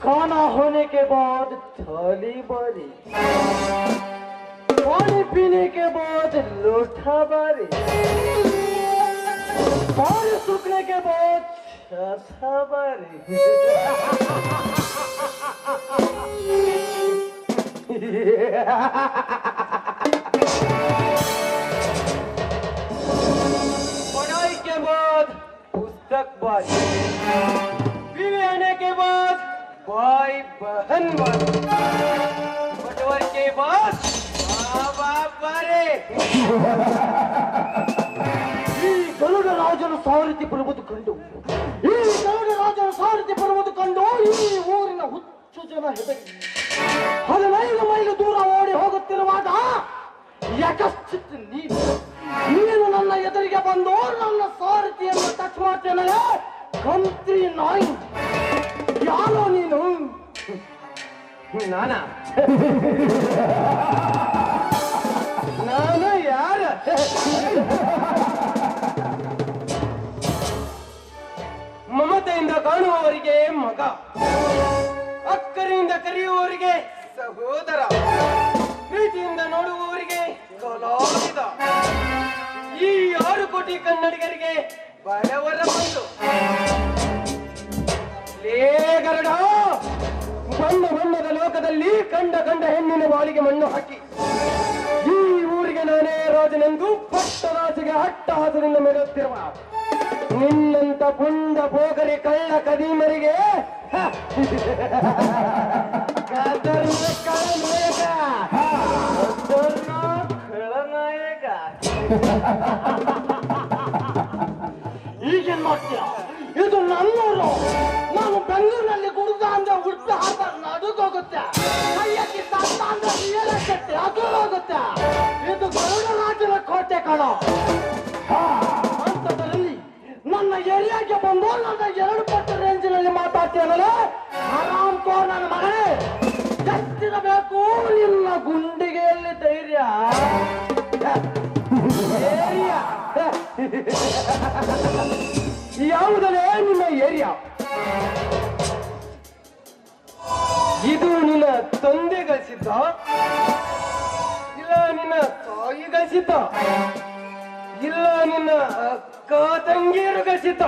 खाना होने के बाद थाली बारी, पानी पीने के बाद लोटा बारी, पानी सूखने के बाद छाता बारी। पढ़ाई के बाद पुस्तक बारी, बीवी आने के बाद भाई बहन बारी, बटवर के बाद माँ बाप बारी। ಈ ಗರುಡ ರಾಜನ ಸಾರಥಿ ಬರುವುದು ಕಂಡು ಈ ಊರಿನ ಹುಚ್ಚು ಜನ ಹೆದರಿ 15 ಮೈಲು ದೂರ ಓಡಿ ಹೋಗುತ್ತಿರುವಾಗ ಯಾಕಶ್ಚಿತ್ ನೀನು ನನ್ನ ಎದುರಿಗೆ ಬಂದು ನನ್ನ ಸಾರಥಿಯನ್ನು ಟಚ್ ಮಾಡ್ತೇನೆ. ಕಂತ್ರಿ ನಾಯಿ, ಯಾರೋ ನೀನು? ನಾನು ಯಾರ? ಮಮತೆಯಿಂದ ಕಾಣುವವರಿಗೆ ಮಗ, ಅಕ್ಕರಿಂದ ಕರೆಯುವವರಿಗೆ ಸಹೋದರ, ಪ್ರೀತಿಯಿಂದ ನೋಡುವವರಿಗೆ ಕಲಾವಿದ, ಈ 6 ಕೋಟಿ ಕನ್ನಡಿಗರಿಗೆ ಬಡವರ ಬಂಧು. ಲೇ ಗರುಡ, ಬಣ್ಣ ಬಣ್ಣದ ಲೋಕದಲ್ಲಿ ಕಂಡ ಹೆಣ್ಣಿನ ಬಾಳಿಗೆ ಮಣ್ಣು ಹಾಕಿ ಈ ಊರಿಗೆ ನಾನೇ ರಾಜನೆಂದು ಪಟ್ಟರಾಜೆಗೆ ಹಟ್ಟಹಾಸದಿಂದ ಮೆರೆಯುತ್ತಿರುವ ನಿನ್ನಂತ ಪುಂಡ ಪೋಗರಿ ಕಳ್ಳ ಕದೀಮರಿಗೆ ಖಳನಾಯಕ ಈಗೇನ್ ಮಾಡ್ತೀಯ? ಇದು ನನ್ನೂರು. ನಾನು ಬೆಂಗಳೂರಿನಲ್ಲಿ ಗುಡ್ದ ಅಂದ್ರೆ ಹುಡ್ದ ಹಾಕ ನಡುಗೋಗುತ್ತೆ, ಕೈಯಕ್ಕೆ ತತ್ತ ಅಂದ್ರೆ ನೀರಕ್ಕೆ ಅದು ಹೋಗುತ್ತೆ. ಇದು ಗರುಡರಾಜನ ಕೋಟೆ ಕಣೋ. ಅಂತದ್ರಲ್ಲಿ ನನ್ನ ಏರಿಯಾಗೆ ಬಂದು ನನ್ನ 2 ಪಟ್ಟು ರೇಂಜಿನಲ್ಲಿ ಮಾತಾಡ್ತೀನಲ್ಲ, ಆರಾಮ್ ಕೋ ನನ್ನ ಮಗನೇ. ಎಷ್ಟಿರಬೇಕು ನಿನ್ನ ಗುಂಡಿಗೆಯಲ್ಲಿ ಧೈರ್ಯ? ಏರಿಯಾ ಯಾವುದಲ್ಲೇ ನಿನ್ನ ಏರಿಯಾ? ಇದು ನಿನ್ನ ತಂದೆ ಗಳಿಸಿದ್ದ, ಇಲ್ಲ ನಿನ್ನ ತಾಯಿ ಗಳಿಸಿದ್ದ, ಇಲ್ಲ ನಿನ್ನ ಅಕ್ಕ ತಂಗಿಯರು ಗಳಿಸಿದ್ದ?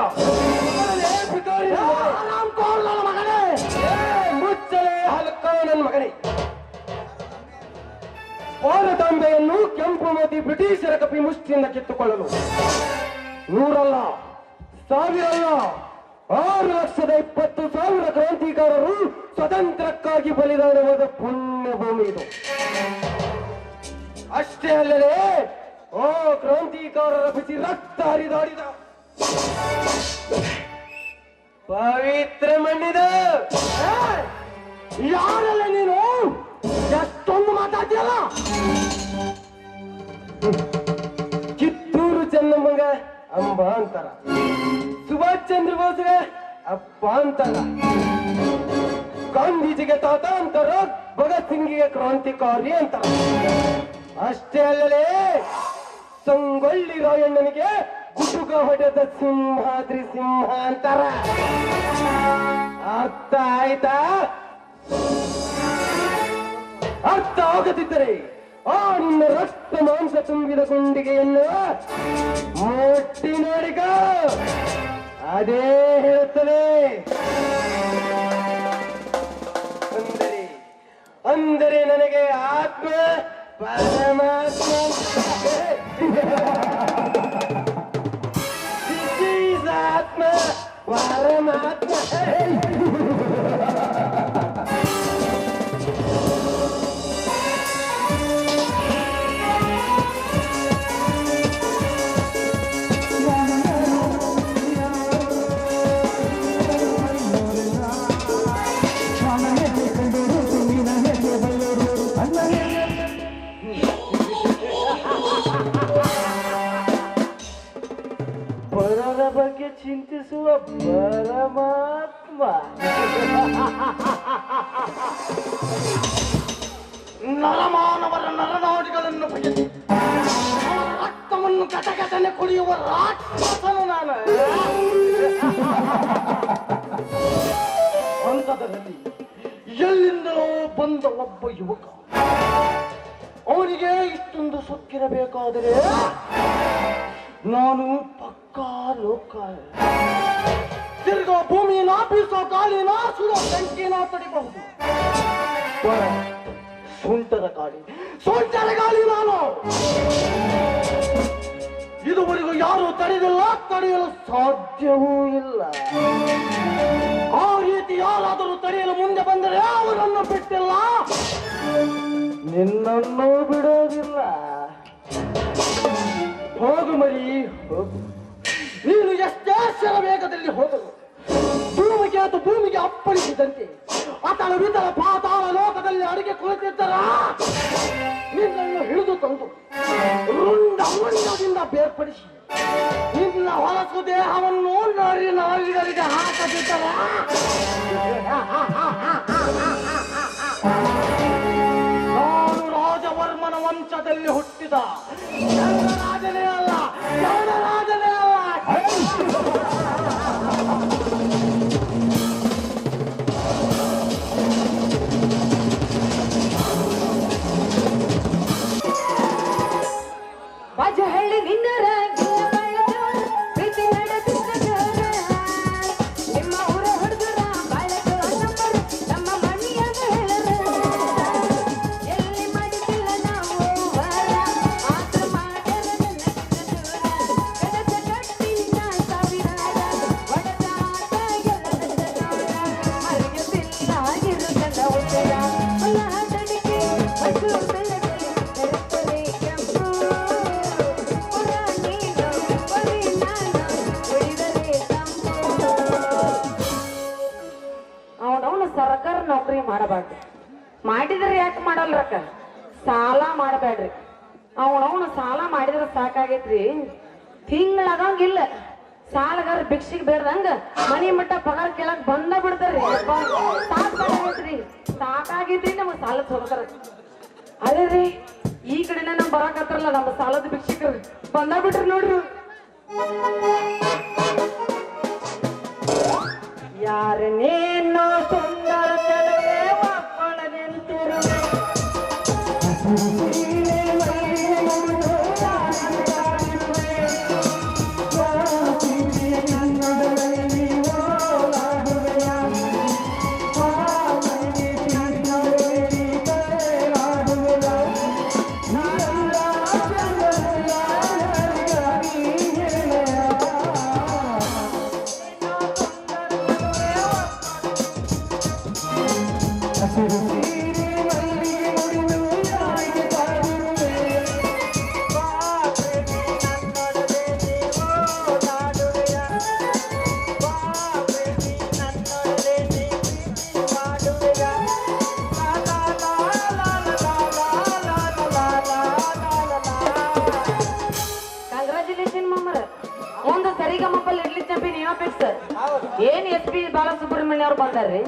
ಮುಚ್ಚಲೇ ಹಲ್ಕ ನನ್ನ ಮಗನೇ. ಭಾರತಾಂಬೆಯನ್ನು ಕೆಂಪು ಮೋದಿ ಬ್ರಿಟಿಷರ ಕಪಿ ಮುಷ್ಟಿಯಿಂದ ಕಿತ್ತುಕೊಳ್ಳಲು 100 ಅಲ್ಲ, 1000 ಅಲ್ಲ, 6,20,000 ಕ್ರಾಂತಿಕಾರರು ಸ್ವತಂತ್ರಕ್ಕಾಗಿ ಬಲಿದಾನವಾದ ಪುಣ್ಯ ಭೂಮಿ ಇದು. ಅಷ್ಟೇ ಅಲ್ಲದೆ ಆ ಕ್ರಾಂತಿಕಾರರ ಬಿಸಿ ರಕ್ತ ಹರಿದಾಡಿದ ಪವಿತ್ರ ಮಣ್ಣಿದ. ಯಾರಲ್ಲ ನೀನು? ಎಷ್ಟೊಂದು ಮಾತಾಡ್ತೀಯಲ್ಲ? ಕಿತ್ತೂರು ಚೆನ್ನಮ್ಮಗ ಅಂಬ ಅಂತಾರ, ಸುಭಾಷ್ ಚಂದ್ರ ಬೋಸ್ಗೆ ಅಪ್ಪ ಅಂತಾರ, ಗಾಂಧೀಜಿಗೆ ತಾತ ಅಂತಾರ, ಭಗತ್ ಸಿಂಗಿಗೆ ಕ್ರಾಂತಿಕಾರಿ ಅಂತಾರ. ಅಷ್ಟೇ ಅಲ್ಲಲೇ ಸಂಗೊಳ್ಳಿ ರಾಯಣ್ಣನಿಗೆ ಗುಟುಕ ಹೊಡೆದ ಸಿಂಹಾದ್ರಿ ಸಿಂಹ ಅಂತಾರ. ಅರ್ಥ ಆಯ್ತಾ? ಅರ್ಥ ಆಗದಿದ್ದರೆ ಆ ನಿನ್ನ ರಕ್ತ ಮಾಂಸ ತುಂಬಿದ ಗುಂಡಿಗೆಯನ್ನು ಮುಟ್ಟಿ ನೋಡಿಕ, ಅದೇ ಹೇಳುತ್ತದೆ. ಅಂದರೆ ನನಗೆ ಆತ್ಮ ಪರಮಾತ್ಮ ಆತ್ಮ ಪರಮಾತ್ಮ. ಪರರ ಬಗ್ಗೆ ಚಿಂತಿಸುವ ಪರಮಾತ್ಮ. ನರಮಾನವರ ನರನಾಡಿಗಳನ್ನು ಬಯಸಿ ರಕ್ತವನ್ನು ಗಟಗಟನೆ ಕುಡಿಯುವ ರಾಕ್ಷಸನು ನಾನು. ಅಂಥದ್ರಲ್ಲಿ ಎಲ್ಲಿಂದಲೋ ಬಂದ ಒಬ್ಬ ಯುವಕ, ಅವನಿಗೆ ಇಷ್ಟೊಂದು ಸೊಕ್ಕಿರಬೇಕಾದರೆ ನಾನು ಪಕ್ಕಾ ಲೋಕ. ತಿರ್ಗಾ ಭೂಮಿನ ಬೀಸೋ ಗಾಳಿನ ಸುಡೋ ಬೆಂಕಿನ ತಡಿಬಹುದು. ಸುಂಟರ ಗಾಳಿ ನಾನು. ಇದುವರೆಗೂ ಯಾರು ತಡೆದಿಲ್ಲ, ತಡೆಯಲು ಸಾಧ್ಯವೂ ಇಲ್ಲ. ಆ ರೀತಿ ಯಾರಾದರೂ ತಡೆಯಲು ಮುಂದೆ ಬಂದರೆ ಅವರನ್ನು ಬಿಟ್ಟಿಲ್ಲ, ನಿನ್ನನ್ನು ಬಿಡೋದಿಲ್ಲ. ಹೋಗು ಮರಿ ಹೋಗು. ನೀನು ಎಷ್ಟೇ ಶರವೇಗದಲ್ಲಿ ಹೋಗಲು ಭೂಮಿಗೆ ಅಪ್ಪಳಿಸಿದಂತೆ ಅತಳ ವಿತಳ ಪಾತಾಳ ಲೋಕದಲ್ಲಿ ಅಡಿಗೆ ಕುಳಿತಿದ್ದರ ನಿನ್ನನ್ನು ಹಿಡಿದು ತಂದು ರುಂಡದಿಂದ ಬೇರ್ಪಡಿಸಿ ನಿನ್ನ ಹೊಲಸು ದೇಹವನ್ನು ನಾವಿಗರಿಗೆ ಹಾಕದಿದ್ದರ ನಾನು ರಾಜವರ್ಮನ ವಂಶದಲ್ಲಿ ಹುಟ್ಟಿದ ರಾಜನೇ ಅಲ್ಲ, ರಾಜನೇ ಅಲ್ಲ. ಬಾಜಹಳ್ಳಿ ನಿನ್ನರ ಸರ್ಕಾರ ನೌಕರಿ ಮಾಡಬಾರ್ದು. ಮಾಡಿದ್ರೆ ಯಾಕೆ ಮಾಡಲ್ರಕ್ಕ? ಸಾಲ ಮಾಡಬೇಡ್ರಿ. ಅವನವನು ಸಾಲ ಮಾಡಿದ್ರೆ ಸಾಕಾಗೈತ್ರಿ. ತಿಂಗಳಾಗಂಗಿಲ್ಲ ಸಾಲಗಾರ ಭಿಕ್ಷಿಗೆ ಬೇಡ್ದಂಗ ಮನಿ ಮಟ್ಟ ಪಗಾರ ಕೇಳಕ್ ಬಂದ ಬಿಡ್ತಾರ್ರಿ. ಸಾಕಾಗೈತ್ರಿ, ಸಾಕಾಗಿದ್ರಿ ನಮಗ್ ಸಾಲದ ಹೋಗ್ತಾರ. ಅದೇ ರೀ ಈ ಕಡೆನ ನಮ್ ಬರಾಕತ್ತಾರಲ್ಲ ನಮ್ಮ ಸಾಲದ ಭಿಕ್ಷಿಕರು ಬಂದ ಬಿಡ್ರಿ ನೋಡ್ರಿ. ಯಾರನ್ನೇನೋ ಸುಂದರ ಚೆಲುವೆ ಒಪ್ಪಳ ನಿಂತಿರುವೆ ಏನ್ SP ಬಾಲಸುಬ್ರಹ್ಮಣ್ಯ ಅವ್ರು ಬಂದಾರ್ರಿ.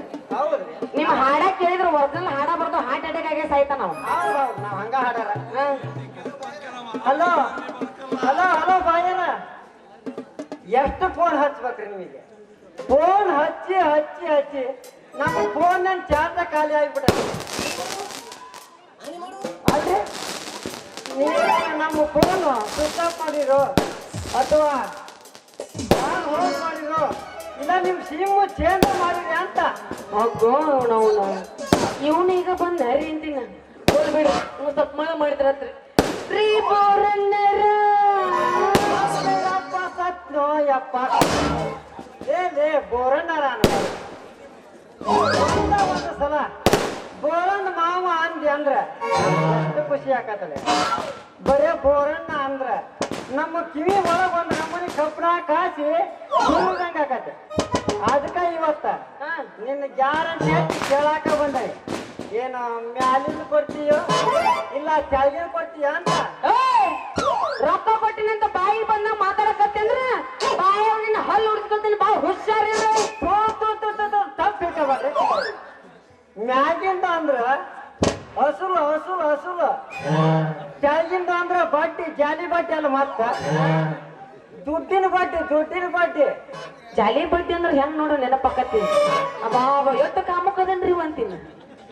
ನಿಮ್ ಹಾಡ ಕೇಳಿದ್ರೆ ಒರಿಜಿನಲ್ ಹಾಡ ಬರ್ದು ಹಾರ್ಟ್ ಅಟ್ಯಾಕ್ ಆಗಿ ಸಾಯ್ತ ನಾವು ಹಂಗ ಹಾಡಾರ. ಹಲೋ ಹಲೋ ಹಲೋ ಬಾಯನ, ಎಷ್ಟು ಫೋನ್ ಹಚ್ಬೇಕ್ರಿ ನಿಮಗೆ? ಫೋನ್ ಹಚ್ಚಿ ಹಚ್ಚಿ ಹಚ್ಚಿ ನಮ್ಮ ಫೋನ್ ನನ್ ಚಾರ್ಜ ಖಾಲಿ ಆಗ್ಬಿಟ್ಟ. ಅಲ್ರಿ ನೀವು ನಮ್ಮ ಫೋನ್ ಸ್ವಿಚ್ ಆಫ್ ಮಾಡಿರೋ ಅಥವಾ ಹೋಲ್ಡ್ ಮಾಡಿರೋ ಇಲ್ಲ ನಿಮ್ ಸಿಮ್ ಚೇಂಜ್ ಮಾಡಿರಿ ಅಂತ. ಇವನು ಈಗ ಬಂದಾರಿ ಅಂತೀನ ಹೋಗ್ಬೇಡಿ. ಸ್ವಲ್ಪ ಮಳೆ ಮಾಡಿದ್ರತ್ರಿ. ಶ್ರೀ ಬೋರಣ್ಣರ ಸತ್ನೋ ಯಪ್ಪ ಏ ಬೋರಣ್ಣರ ಒಂದು ಸಲ ಬೋರಣ್ಣ ಮಾವ ಅಂದಿ ಅಂದ್ರ ಎಷ್ಟು ಖುಷಿ ಆಕತ್ತಲೆ. ಬರೇ ಬೋರಣ್ಣ ಅಂದ್ರ ನಮ್ಮ ಕಿವಿ ಒಳಗ ಒಂದು ನಮ್ಮನಿ ಕಪ್ಪನ ಕಾಸಿ ಸುರಿದಂಗ ಆಕತ್ತೆ. ಅದಕ್ಕ ಇವತ್ತ ನಿನ್ನ ಗ್ಯಾರಂಟಿ ಕೇಳಾಕ ಬಂದ. ಏನು ಮ್ಯಾಲಿಂದ ಕೊಡ್ತೀಯೋ ಇಲ್ಲ ಕೆಳಗಿನ ಕೊಡ್ತೀಯ ಅಂತ. ರೊಕ್ಕ ಕೊಟ್ಟಿನಂತ ಬಾಯಿ ಬಂದ ಮಾತಾಡಕತ್ತೆ ಅಂದ್ರ ಬಾಯಿ ನಿನ್ನ ಹಲ್ಲು ಉಡ್ಸ್ಕೊತೀನಿ. ಬಾ ಹುಷಾರಿ ತಪ್ಪಿಟ್ಟಬಾರ್ರಿ. ಮ್ಯಾಗಿಂದ ಅಂದ್ರ ಹಸುಲು ಹಸುಲು ಹಸುಲು, ಕೆಳಗಿಂದ ಅಂದ್ರ ಬಡ್ಡಿ ಜಾಲಿ ಬಟ್ಟೆ ಅಲ್ಲ ಮತ್ತ ದುಡ್ಡಿನ ಬಟ್ಟೆ ಜಾಲಿ ಬಡ್ಡಿ ಅಂದ್ರೆ ಹೆಂಗ್ ನೋಡು ನೆನಪಕ್ಕತ್ತಿ ಅಬಾಬ ಎಷ್ಟು ಕಾಮಕ್ಕದನ್ರಿ ಅಂತೀನಿ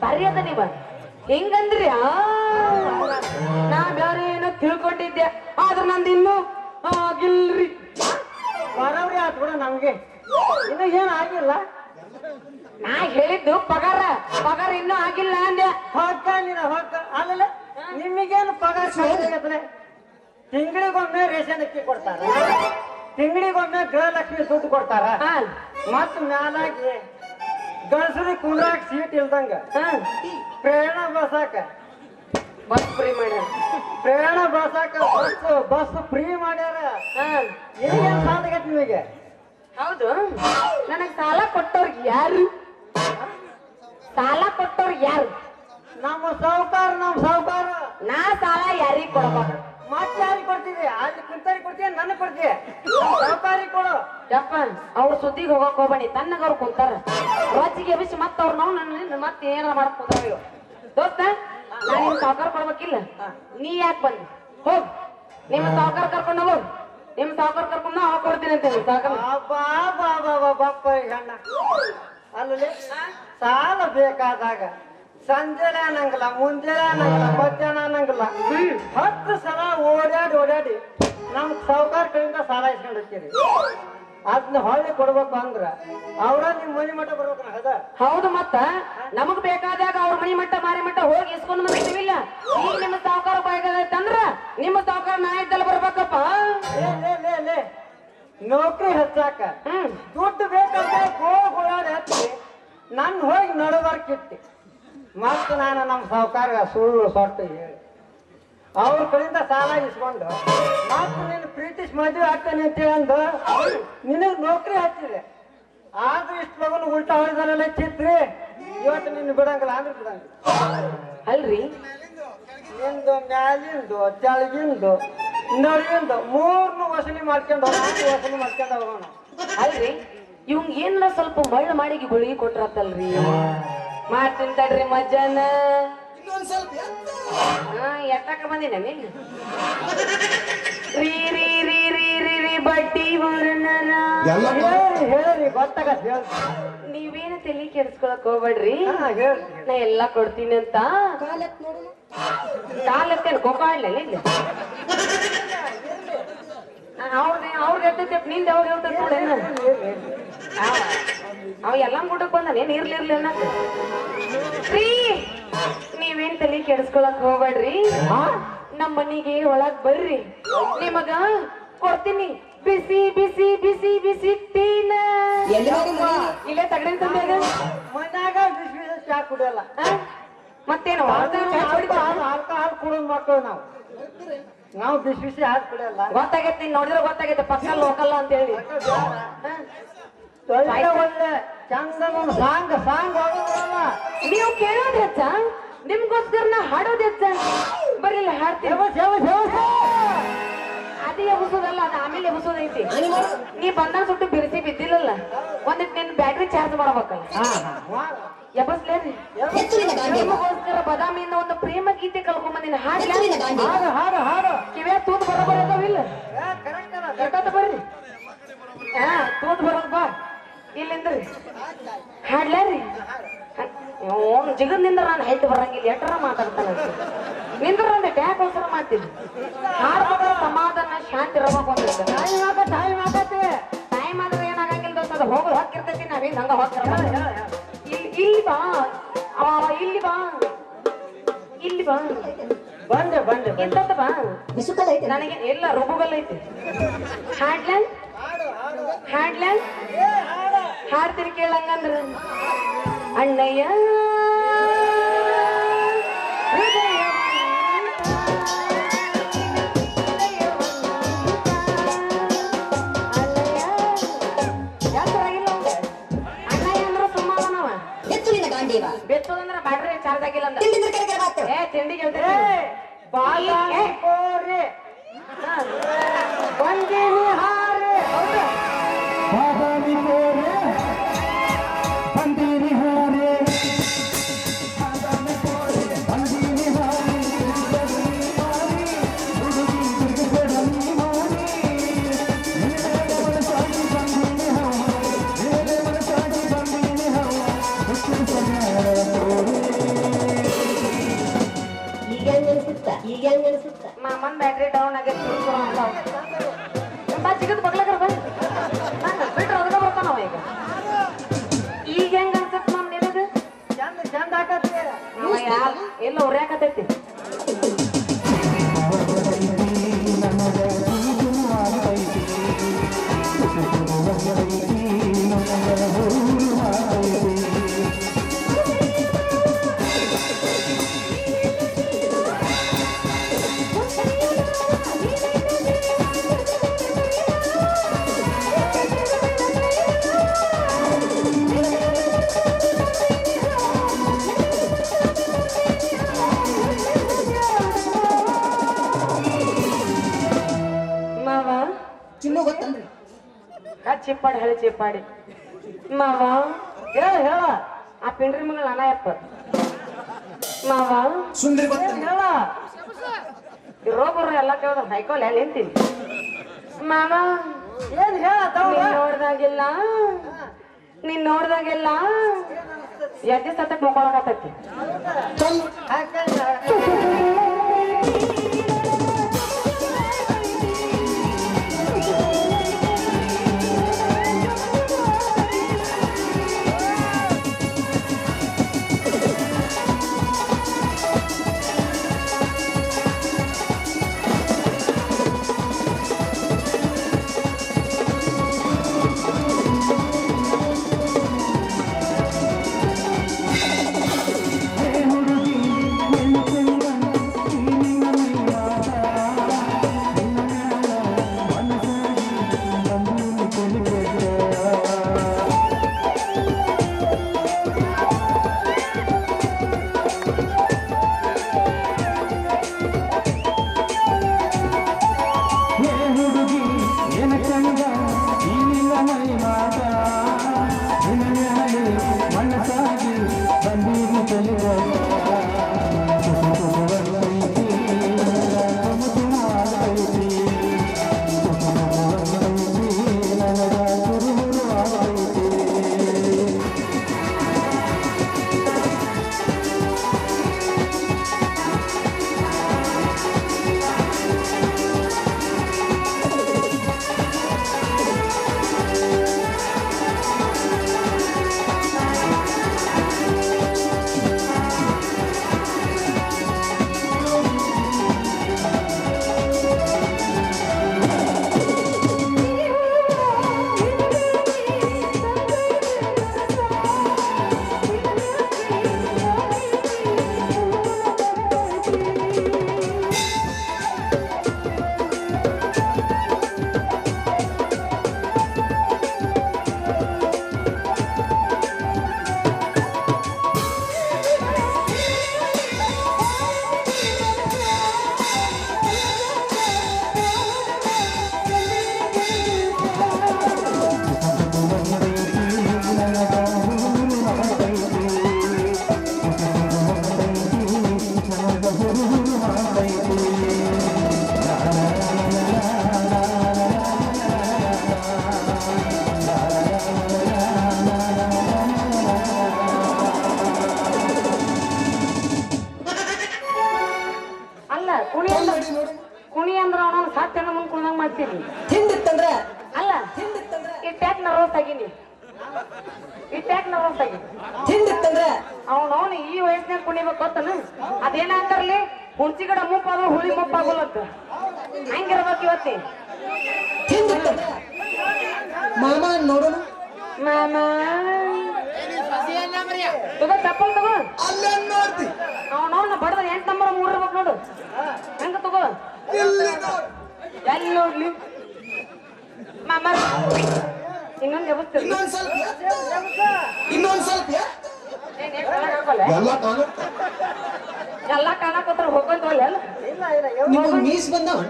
ಬಾರಿ ಅದ ನೀವ ಹಿಂಗಂದ್ರಿ ನಾ ಬೇರೆ ಏನೋ ತಿಳ್ಕೊಂಡಿದ್ದೆ ಆದ್ರ ನಂದು ಇನ್ನೂ ಆಗಿಲ್ರಿ ಬರವ್ರಿ ಆತ್ ಬಿಡ ನಮ್ಗೆ ಇನ್ನು ಏನ್ ಆಗಿಲ್ಲ ನಾ ಹೇಳಿದ್ದು ಪಗಾರ ಇನ್ನೂ ಆಗಿಲ್ಲ ಅಂದೆ ಹೊಕ್ಕ ಅಲ್ಲಲ್ಲ ನಿಮಗೇನು ಪಗಾರ ಸಿಗತ್ತೆ ತಿಂಗಳಿಗೊಮ್ಮೆ ರೇಷನ್ ಅಕ್ಕಿ ಕೊಡ್ತಾರ ತಿಂಗಳಿಗೊಮ್ಮೆ ಗೃಹಲಕ್ಷ್ಮಿ ದುಡ್ಡು ಕೊಡ್ತಾರ ಮತ್ ಮ್ಯಾಲಾಗಿ ಗಣಸರಿ ಕುಂದ್ರಾಕ್ ಸೀಟ್ ಇಲ್ದಂಗ ಪ್ರಯಾಣ ಬಸಾಕ ಬಸ್ ಫ್ರೀ ಮಾಡ್ಯಾರ ಬಸ್ ಫ್ರೀ ಮಾಡ್ಯಾರ ಏನ್ ಸಾಧ್ಯ ನಿಮಗೆ ಹೌದು ನನಗ್ ಸಾಲ ಕೊಟ್ಟವ್ರಿಗೆ ಯಾರು ನಮ್ಮ ಸಾವುಕಾರ ನಾ ಸಾಲ ಯಾರಿಗ್ ಕೊಡಬಾರ್ದು ಮತ್ತೆ ಯಾರಿಗೆ ಕೊಡ್ತೀವಿ ಅಲ್ಲಿ ಕುಂತಾರಿಗೆ ಕೊಡ್ತೀವಿ ನನಗೆ ಕೊಡ್ತೀವಿ ಸಾವುಕಾರಿಗೆ ಕೊಡು ಯಪ್ಪ ಅವ್ರ ಸುದ್ದಿಗೆ ಹೋಗಕ್ ಹೋಗ್ಬೇಡಿ ತನ್ನಗ ಅವ್ರು ಕುಂತಾರ ರೊಚ್ಚಿಗೆ ಎಬ್ಬಿಸಿ ಮತ್ತ ಅವ್ರು ನಾವು ನನ್ನ ಮತ್ತೆ ಏನಾರ ಮಾಡಕ್ ಕುಂತಾರ ದೋಸ್ತ ನಾ ನಿಮ್ ಸಾವುಕಾರ ಕೊಡ್ಬೇಕಿಲ್ಲ ನೀ ಯಾಕೆ ಬಂದಿ ಹೋಗ್ ನಿಮ್ಮ ಸಾವುಕಾರ ಕರ್ಕೊಂಡು ಹೋಗ್ ನಿಮ್ ಸಾವುಕಾರ ಕರ್ಕೊಂಡು ಅವಾಗ ಕೊಡ್ತೀನಿ ಅಂತ ಸಾವುಕಾರ ಬಾಪ ಅಣ್ಣ ಅಲ್ಲಿ ಸಾಲ ಬೇಕಾದಾಗ ಸಂಜೆಲೆ ಅನ್ನಂಗಿಲ್ಲ ಮುಂಜಾನೆ ಅನ್ನಂಗಿಲ್ಲ ಮಧ್ಯಾಹ್ನ ಅನ್ನಂಗಿಲ್ಲ 10 ಸಲ ಓಡಾಡಿ ನಮ್ ಸಾವುಕಾರ ಕಡೆಯಿಂದ ಸಾಲ ಇಸ್ಕೊಂಡು ಹೋಗ್ತೀರಿ ಅದನ್ನ ಹೊಳ್ಳಿ ಕೊಡ್ಬೇಕು ಅಂದ್ರ ಅವ್ರ ನಿಮ್ ಮನಿ ಮಠ ಬರ್ಬೇಕು ಅದ ಹೌದು ಮತ್ತ ನಮಗ್ ಬೇಕಾದಾಗ ಅವ್ರ ಮನಿ ಮಟ್ಟ ಮಾರಿ ಮಟ್ಟ ಹೋಗಿ ಇಸ್ಕೊಂಡ್ ಬಂದಿಲ್ಲ ಈಗ ನಿಮ್ಮ ಸಾವುಕಾರ ಬೇಕಾಗತ್ತಂದ್ರ ನಿಮ್ಮ ಸಾವುಕಾರ ನಾ ಇದ್ದಲ್ಲ ಬರ್ಬೇಕಪ್ಪ ಲೇ ನೌಕರಿ ಹಚ್ಚಾಕ ದುಡ್ಡು ಬೇಕಂದ್ರೆ ಓಡಾಡಿ ಹಚ್ಚಿ ನನ್ ಹೋಗಿ ನಡಬರ್ಕಿಟ್ಟಿ ಮತ್ತ ನಾನು ನಮ್ಮ ಸಾವುಕಾರ ಸುಳ್ಳು ಸೊಟ್ಟು ಹೇಳಿ ಅವ್ರ ಕಡೆಯಿಂದ ಸಾಲ ಇಸ್ಕೊಂಡು ಮತ್ತೆ ನೀನು ಪ್ರೀತಿಸ್ ಮದುವೆ ಆಗ್ತಾನೆ ಅಂತೇಳಿ ಅಂದು ನಿನಗೆ ನೌಕರಿ ಹಚ್ಚಿದೆ ಆದ್ರೂ ಇಷ್ಟು ಮಗನ ಉಲ್ಟಾ ಹೊಡೆದಲ್ಲ ಚಿತ್ರಿ ಇವತ್ತು ನಿನ್ನ ಬಿಡಂಗಿಲ್ಲ ಅಂದ್ರೆ ಬಿಡಂಗಿಲ್ಲ ಅಲ್ರಿ ನಿಂದು ಮ್ಯಾಲಿಂದು ತೆಳಗಿಂದು ನಡುವಿಂದು 3 ವಸೂಲಿ ಮಾಡ್ಕೊಂಡು ಹೋಗೋಣ ಅಲ್ರಿ ಇವಂಗ ಏನ ಸ್ವಲ್ಪ ಮಳ್ಳ ಮಾಡಿ ಗುಳಿಗೆ ಕೊಟ್ರತ್ತಲ್ರಿ ಮಾಡ್ತೀನಿ ತಡ್ರಿ ಮಜ್ಜಾನ ಎಟ್ಟಕ್ಕ ಬಂದಿನ ನೀನ್ ರೀ ರೀ ರೀ ರೀ ರೀ ರೀ ಬಡ್ಡಿ ವರ್ಣನ ಹೇಳಿ ಗೊತ್ತಾಗ ನೀವೇನು ತಲೆ ಕೆಡಿಸ್ಕೊಳಕ್ ಹೋಗ್ಬೇಡ್ರಿ ಹೇಳಿ ನಾ ಎಲ್ಲಾ ಕೊಡ್ತೀನಿ ಅಂತ ಕಾಲತ್ತೇನು ಕೊಕ್ಕಾಡ್ಲ ಇಲ್ಲ ಅವ್ರದ್ದು ಎತ್ತೈತೆ ನಿಂದ ಯಾವಾಗ ಹೇಳ್ತೈತೆ ನೋಡೇನ ಅವ ಎಲ್ಲ ಗುಡ್ಡಕ್ ಬಂದಾನೇನ್ ಇರ್ಲಿರ್ಲಿ ಅನ್ನಕ ರೀ ನೀವೇನ್ ತಲೆ ಕೆಡಿಸ್ಕೊಳಕ್ ಹೋಗ್ಬೇಡ್ರಿ ನಮ್ ಮನಿಗೆ ಒಳಗ್ ಬರ್ರಿ ನಿಮಗ ಕೊಡ್ತೀನಿ ಬಿಸಿ ಬಿಸಿ ಬಿಸಿ ಬಿಸಿ ಟೀನ ಇಲ್ಲೇ ತಗಡಿನ ತಂದಾಗ ಮನ್ಯಾಗ ಬಿಸಿ ಚಾ ಕುಡಿಯಲ್ಲ ಮತ್ತೇನು ಹಾಲು ಕುಡಿದ್ ಮಕ್ಕಳು ನಾವು ಬಿಸಿ ಹಾಲು ಕುಡಿಯಲ್ಲ ಗೊತ್ತಾಗೈತಿ ನೋಡಿದ್ರೆ ಗೊತ್ತಾಗೈತೆ ಪಕ್ಕ ಲೋಕಲ್ಲ ಅಂತ ಹೇಳಿ ಒಳ್ಳೆ ಚಂದ ಸಾಂಗ್ ಹೋಗೋದಿಲ್ಲ ನೀವು ಕೇಳೋದ್ ಹೆಚ್ಚ ನಿಮ್ಗೋಸ್ಕರ ನಾ ಹಾಡೋದ್ ಹೆಚ್ಚ ಬರೀಲ್ಲ ಹಾಡ್ತೀನಿ ಅದೇ ಎಬ್ಸೋದಲ್ಲ ಅದು ಆಮೇಲೆ ಎಬ್ಸೋದೈತಿ ನೀ ಬಂದಾಗ ಸುಟ್ಟು ಬಿರಿಸಿ ಬಿದ್ದಿಲ್ಲಲ್ಲ ಒಂದಿಟ್ಟು ನಿನ್ ಬ್ಯಾಟ್ರಿ ಚಾರ್ಜ್ ಮಾಡ್ಬೇಕಲ್ಲ ಎಬ್ಬಸ್ಲೇರಿ ನಿಮಗೋಸ್ಕರ ಬದಾಮಿಯಿಂದ ಒಂದು ಪ್ರೇಮ ಗೀತೆ ಕಲ್ಕೊಂಬಂದಿನ ಹಾಡು ಕಿವ್ಯಾ ತೂತ್ ಬರೋಬರದವಿಲ್ಲ ಎಷ್ಟೊತ್ತ ಬರ್ರಿ ತೂತ್ ಬರೋದ್ ಬಾ ಇಲ್ಲಿಂದ್ರಿ ಹಾಡ್ಲಾರಿ ಜಿಗದ್ ನಿಂದ್ರ ನಾನು ಹೈಟ್ ಬರಂಗಿಲ್ಲ ಎಷ್ಟರ ಮಾತಾಡ್ತಾನೆ ನಿಂದ್ರ ಅಂದ್ರೆ ಟ್ಯಾಕ್ ಅವಸರ ಮಾಡ್ತೀನಿ ಹಾಡ್ಬೇಕ ಸಮಾಧಾನ ಶಾಂತಿ ಇರಬೇಕು ಟೈಮ್ ಆದ್ರೆ ಏನಾಗಂಗಿಲ್ಲ ದೋಸ್ತ ಅದು ಹೋಗೋದು ಹಾಕಿರ್ತೈತಿ ನಾವೇನ್ ಹಂಗ ಹೋಗ್ತಾರ ಇಲ್ಲಿ ಬಾ ಇಲ್ಲಿ ಬಾ ಬಂದೆ ಇಂತದ್ದು ಬಾ ನನಗೆ ಎಲ್ಲ ರುಬುಗಲ್ ಐತಿ ಹಾಡ್ಲ್ಯಾಂಡ್ ಹಾಡ್ತೀನಿ ಕೇಳಂಗಂದ್ರ ಅಣ್ಣಯ್ಯ ಬೆಚ್ಚೋದಂದ್ರ ಬ್ಯಾಟ್ರಿ ಚಾರ್ಜ್ ಆಗಿಲ್ಲ ಅಂದ ತಿಂಡಿ ಕೇಳ್ತೇನೆ ಬಾ ಚಿಕ್ಕದ್ ಬಗ್ಲಾಕರ ಬಾ ಬಿಟ್ರೆ ಅದನ್ನ ಬರ್ತಾನವ ಈಗ ಹೆಂಗ ಅನ್ಸತ್ ನಮ್ ನಿನಗ ಚಂದ ಆಕತಿ ಎಲ್ಲ ಉರ್ಯಾಕತೈತಿ ಚಿನ್ನು ಗೊತ್ತನ್ರಿ ಚಿಪ್ಪಾಡಿ ಹೇಳಿ ಚಿಪ್ಪಾಡಿ ಮಾವ ಹೇಳ ಆ ಪಿಂಡ್ರಿ ಮಗಳ ಅನಾಯಪ್ಪ ಮಾವ ಸುಂದರಿ ಗೊತ್ತನ್ರಿ ಹೇಳ ರೋಬರು ಎಲ್ಲ ಕೇಳಿದ್ರೆ ಹೈಕೋಲ್ ಎಲ್ಲಿ ನಿಂತೀನಿ ಮಾವ ಏನ್ ಹೇಳ ನೀನ್ ನೋಡ್ದಾಗೆಲ್ಲ ಎದ್ದಿ ಸತ್ತಕ್ ಮುಕ್ಕೊಳಕತ್ತೈತಿ ಕುಣಿ ಅಂದ್ರ ಅವನ ಸಾತ್ಯನ ಮುಂದ್ ಕುಣ್ದಂಗ್ ಮಾಡ್ತೀನಿ ಹಿಂದಿತ್ತಂದ್ರ ಅಲ್ಲ ಇಟ್ಟಾಕ್ ನರ್ವಸ್ ಆಗೀನಿ ಹಿಂದಿತ್ತಂದ್ರ ಅವನವನು ಈ ವಯಸ್ಸಿನಾಗ ಕುಣಿಬೇಕು ಗೊತ್ತನ ಅದೇನ ಅಂತಾರಲಿ ಹುಣ್ಸಿ ಗಿಡ ಮುಪ್ಪಾದ್ರು ಹುಳಿ ಮುಪ್ಪಾಗಲ್ಲಂತ ಹಂಗಿರ್ಬೇಕು ಇವತ್ತಿ ಮಾಮ ನೋಡೋಣ ಮಾಮ ತಗೋ ಚಪ್ಪಲ್ ತಗೋ ಅಲ್ಲೇ ನೋಡ್ತಿ ಅವನವನ್ನ ಬಡದ 8 ನಂಬರ್ 3 ಇರ್ಬೇಕು ನೋಡು ಹೆಂಗ ತಗೋ ಎಲ್ಲಿ ನೋಡ್ಲಿ ಮಾಮ ಇನ್ನೊಂದು ಎಬ್ಬಿಸ್ತೀರಿ ಇನ್ನೊಂದ್ ಸ್ವಲ್ಪ ಎಲ್ಲ ಕಾಣಕೋತ್ರ ಹೋಗೋದ್ವಲ್ಲ ನಿಮಗ್ ಮೀಸ್ ಬಂದವ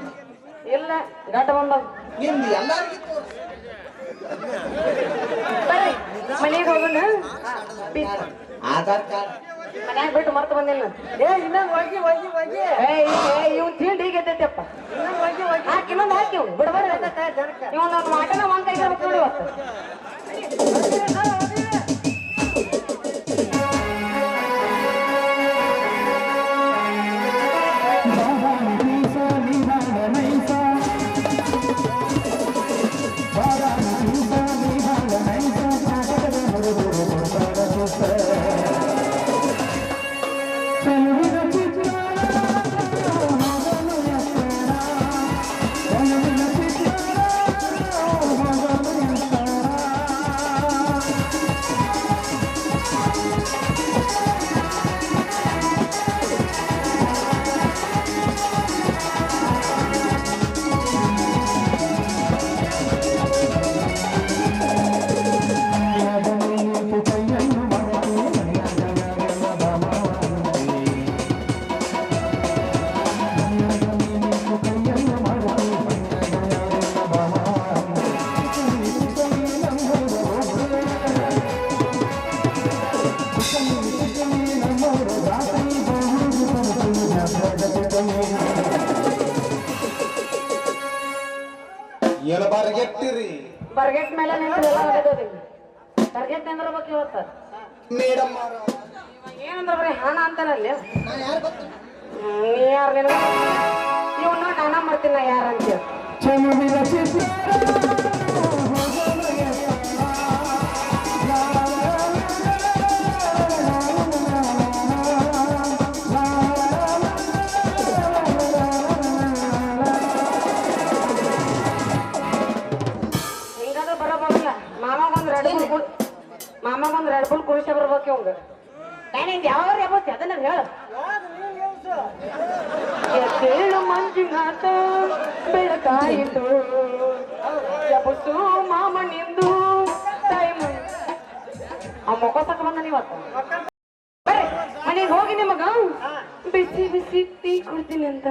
ಇಲ್ಲ ಗಡ್ಡ ಬಂದವ್ ನಿಮ್ದು ಎಲ್ಲಾರಿಗೂ ಬರ್ರಿ ಮನೆಗೆ ಹೋಗೋಣ ಆಧಾರ್ ಕಾರ್ಡ್ ಮನ್ಯಾಗ ಬಿಟ್ಟು ಮರ್ತು ಬಂದಿಲ್ಲ ಇವ್ನು ತಿಂಡಿ ಈಗ ಎದ್ದೈತಪ್ಪ ಹಾಕಿ ಇನ್ನೊಂದು ಹಾಕಿ ಇವ್ನು ಬಿಡ್ಬಾರ ಇವ್ ನನ್ನ ಮಾಟನ ಒಂದ್ ಕೈ ನೋಡಿ ಇವತ್ತು ಏನು ಬಾರ್ಗೆಟ್ಟಿರಿ ಬರ್ಗೆಟ್ ಮೇಲೆ ನಿಂತು ಬರ್ಗೆಟ್ ನಿಂದ್ರಬೇಕು ಇವತ್ತು ಮೇಡಮ್ ಏನಂದ್ರ ಬರೀ ಹಣ ಅಂತಾನಲ್ಲಿ ನಾನು ಯಾರು ಗೊತ್ತು ನೀ ಯಾರು ನಿನಗ ಇವನ್ನ ನಾನ ಮಾಡ್ತೀನಿ ನಾ ಯಾರ ಅಂತ ಹಿಂಗಾದ್ರೆ ಬರಬಾರಲ್ಲ ಮಾಮಗೊಂದು ರೆಡ್ ಬುಲ್ ಕುಡಿಸ ಬರ್ಬೇಕು ಇವಂಗ ನಾನಿಂದ ಯಾವ ಯಾವತ್ತು ಅದನ್ನ ಹೇಳು ಎದ್ದೇಳು ಮಂಜುನಾಥ ಬೆಳಕಾಯಿತು ಎಬಸು ಮಾಮನಿಂದು ಟೈಮ್ ಆ ಮೊಕ ತಕ ಬಂದ ನೀವತ್ತ ಬರ್ರಿ ಮನೆಗೆ ಹೋಗಿ ನಿಮಗ ಬಿಸಿ ಬಿಸಿ ಟೀ ಕೊಡ್ತೀನಿ ಅಂತ